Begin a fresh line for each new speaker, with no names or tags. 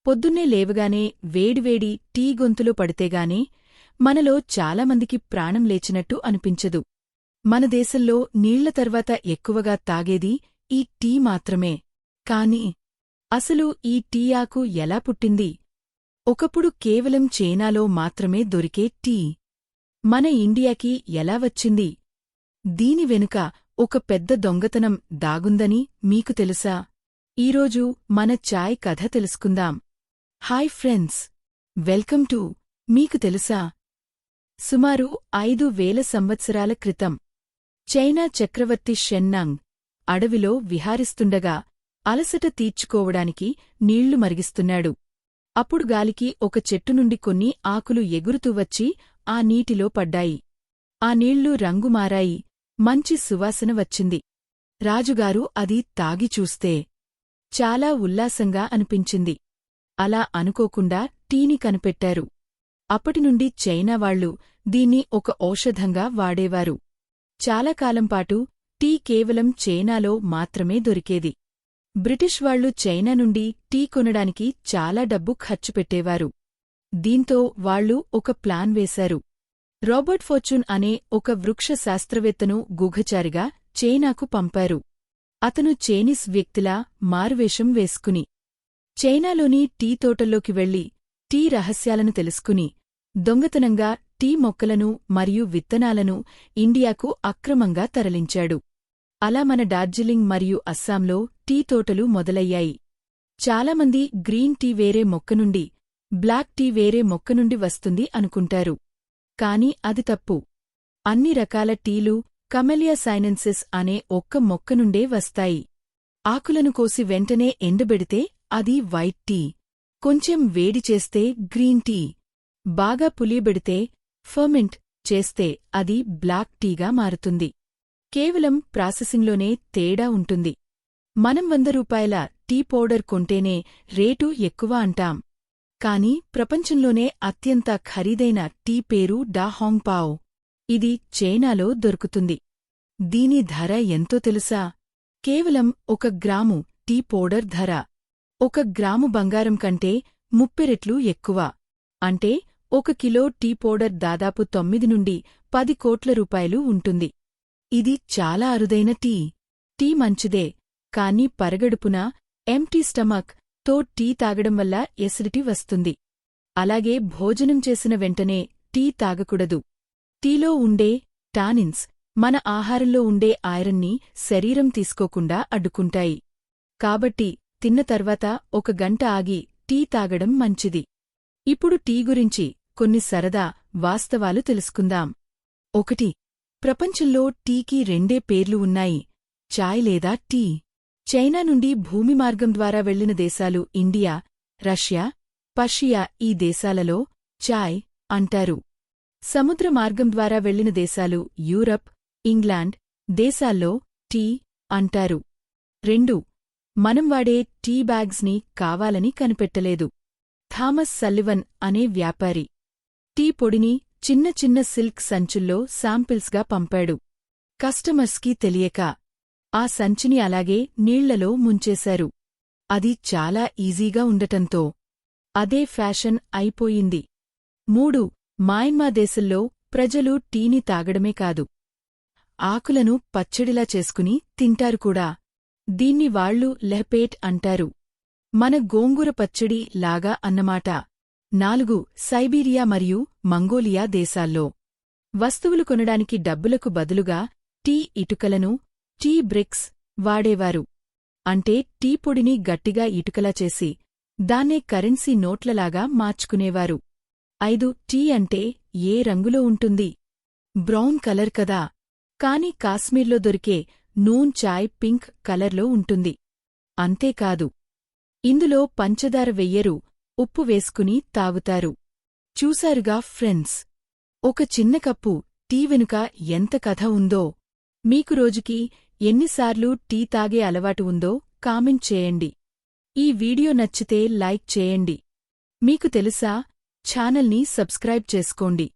పొద్దున్నే లేవగానే వేడివేడి టీ గొంతులో పడితేగానే మనలో చాలామందికి ప్రాణం లేచినట్టు అనిపించదు. మన దేశంలో నీళ్ల తర్వాత ఎక్కువగా తాగేది ఈ టీ మాత్రమే. కాని అసలు ఈ టీ ఆకు ఎలా పుట్టింది? ఒకప్పుడు కేవలం చైనాలో మాత్రమే దొరికే టీ మన ఇండియాకి ఎలా వచ్చింది? దీని వెనుక ఒక పెద్ద దొంగతనం దాగుందని మీకు తెలుసా? ఈరోజు మన చాయ్ కథ తెలుసుకుందాం. హాయ్ ఫ్రెండ్స్, వెల్కమ్ టు మీకు తెలుసా. సుమారు 5000 సంవత్సరాల క్రితం చైనా చక్రవర్తి షెన్నాంగ్ అడవిలో విహారిస్తుండగా అలసట తీర్చుకోవడానికి నీళ్లు మరిగిస్తున్నాడు. అప్పుడు గాలికి ఒక చెట్టు నుండి కొన్ని ఆకులు ఎగురుతూ వచ్చి ఆ నీటిలో పడ్డాయి. ఆ నీళ్లు రంగు మారాయి, మంచి సువాసన వచ్చింది. రాజుగారు అది తాగి చూస్తే చాలా ఉల్లాసంగా అనిపించింది. అలా అనుకోకుండా టీని కనిపెట్టారు. అప్పటినుండి చైనా వాళ్లు దీన్ని ఒక ఔషధంగా వాడేవారు. చాలా కాలంపాటు టీ కేవలం చైనాలో మాత్రమే దొరికేది. బ్రిటిష్ వాళ్లు చైనా నుండి టీ కొనడానికి చాలా డబ్బు ఖర్చు పెట్టేవారు. దీంతో వాళ్లు ఒక ప్లాన్ వేశారు. రాబర్ట్ ఫార్చ్యూన్ అనే ఒక వృక్ష శాస్త్రవేత్తను గూఢచారిగా చైనాకు పంపారు. అతను చైనీస్ వ్యక్తిలా మారువేషం వేసుకుని చైనాలోని టీ తోటల్లోకి వెళ్లి టీ రహస్యాలను తెలుసుకుని దొంగతనంగా టీ మొక్కలను మరియు విత్తనాలను ఇండియాకు అక్రమంగా తరలించాడు. అలా మన డార్జిలింగ్ మరియు అస్సాంలో టీ తోటలు మొదలయ్యాయి. చాలామంది గ్రీన్ టీ వేరే మొక్కనుండి, బ్లాక్ టీ వేరే మొక్కనుండి వస్తుంది అనుకుంటారు. కాని అది తప్పు. అన్ని రకాల టీలు కమెలియా సైనెన్సిస్ అనే ఒక్క మొక్కనుండే వస్తాయి. ఆకులను కోసి వెంటనే ఎండబెడితే అది వైట్ టీ, కొంచెం వేడి చేస్తే గ్రీన్ టీ, బాగా పులియబెడితే ఫర్మెంట్ చేస్తే అది బ్లాక్ టీగా మారుతుంది. కేవలం ప్రాసెసింగ్లోనే తేడా ఉంటుంది. మనం ₹100 టీ పౌడర్ కొంటేనే రేటు ఎక్కువ అంటాం. కాని ప్రపంచంలోనే అత్యంత ఖరీదైన టీ పేరు డా హాంగ్ పావ్. ఇది చైనాలో దొరుకుతుంది. దీని ధర ఎంతో తెలుసా? కేవలం 1 గ్రాము టీ పౌడర్ ధర 1 గ్రాము బంగారం కంటే 30 రెట్లు ఎక్కువ. అంటే 1 కిలో టీ పౌడర్ దాదాపు 9 నుండి 10 కోట్ల రూపాయలు ఉంటుంది. ఇది చాలా అరుదైన టీ. టీ మంచిదే, కాని పరగడుపున ఎంప్టీ స్టమక్ తో టీ తాగడం వల్ల ఎసిడిటీ వస్తుంది. అలాగే భోజనం చేసిన వెంటనే టీ తాగకూడదు. టీలో ఉండే టానిన్స్ మన ఆహారంలో ఉండే ఐరన్ని శరీరం తీసుకోకుండా అడ్డుకుంటాయి. కాబట్టి తిన్న తర్వాత 1 గంట ఆగి టీ తాగడం మంచిది. ఇప్పుడు టీ గురించి కొన్ని సరదా వాస్తవాలు తెలుసుకుందాం. 1. ప్రపంచంలో టీకి 2 పేర్లు ఉన్నాయి, చాయ్ లేదా టీ. చైనా నుండి భూమి మార్గం ద్వారా వెళ్లిన దేశాలు ఇండియా, రష్యా, పర్షియా. ఈ దేశాలలో చాయ్ అంటారు. సముద్ర మార్గం ద్వారా వెళ్లిన దేశాలు యూరప్, ఇంగ్లాండ్ దేశాల్లో టీ అంటారు. 2. మనం వాడే టీ బ్యాగ్స్ ని కావాలని కనిపెట్టలేదు. థామస్ సల్లివన్ అనే వ్యాపారి టీ పొడిని చిన్న చిన్న సిల్క్ సంచుల్లో శాంపిల్స్గా పంపాడు. కస్టమర్స్కి తెలియక ఆ సంచిని అలాగే నీళ్లలో ముంచేశారు. అది చాలా ఈజీగా ఉండటంతో అదే ఫ్యాషన్ అయిపోయింది. 3. మయన్మార్ దేశంలో ప్రజలు టీని తాగడమే కాదు, ఆకులను పచ్చడిలా చేసుకుని తింటారు కూడా. దీన్ని వాళ్లు లెహపేట్ అంటారు. మన గోంగూర పచ్చడి లాగా అన్నమాట. 4. సైబీరియా మరియు మంగోలియా దేశాల్లో వస్తువులు కొనడానికి డబ్బులకు బదులుగా టీ ఇటుకలను, టీ బ్రిక్స్ వాడేవారు. అంటే టీ పొడిని గట్టిగా ఇటుకలా చేసి దాన్నే కరెన్సీ నోట్లలాగా మార్చుకునేవారు. 5. టీ అంటే ఏ రంగులో ఉంటుంది? బ్రౌన్ కలర్ కదా. కాని కాశ్మీర్లో దొరికే నూన్ చాయ్ పింక్ కలర్లో ఉంటుంది. అంతేకాదు, ఇందులో పంచదార వెయ్యరు, ఉప్పు వేసుకుని తాగుతారు. చూశారుగా ఫ్రెండ్స్, ఒక చిన్న కప్పు టీ వెనుక ఎంత కథ ఉందో. మీకు రోజుకి ఎన్నిసార్లు టీ తాగే అలవాటు ఉందో కామెంట్ చేయండి. ఈ వీడియో నచ్చితే లైక్ చేయండి. మీకు తెలుసా, ఛానల్ని సబ్స్క్రైబ్ చేసుకోండి.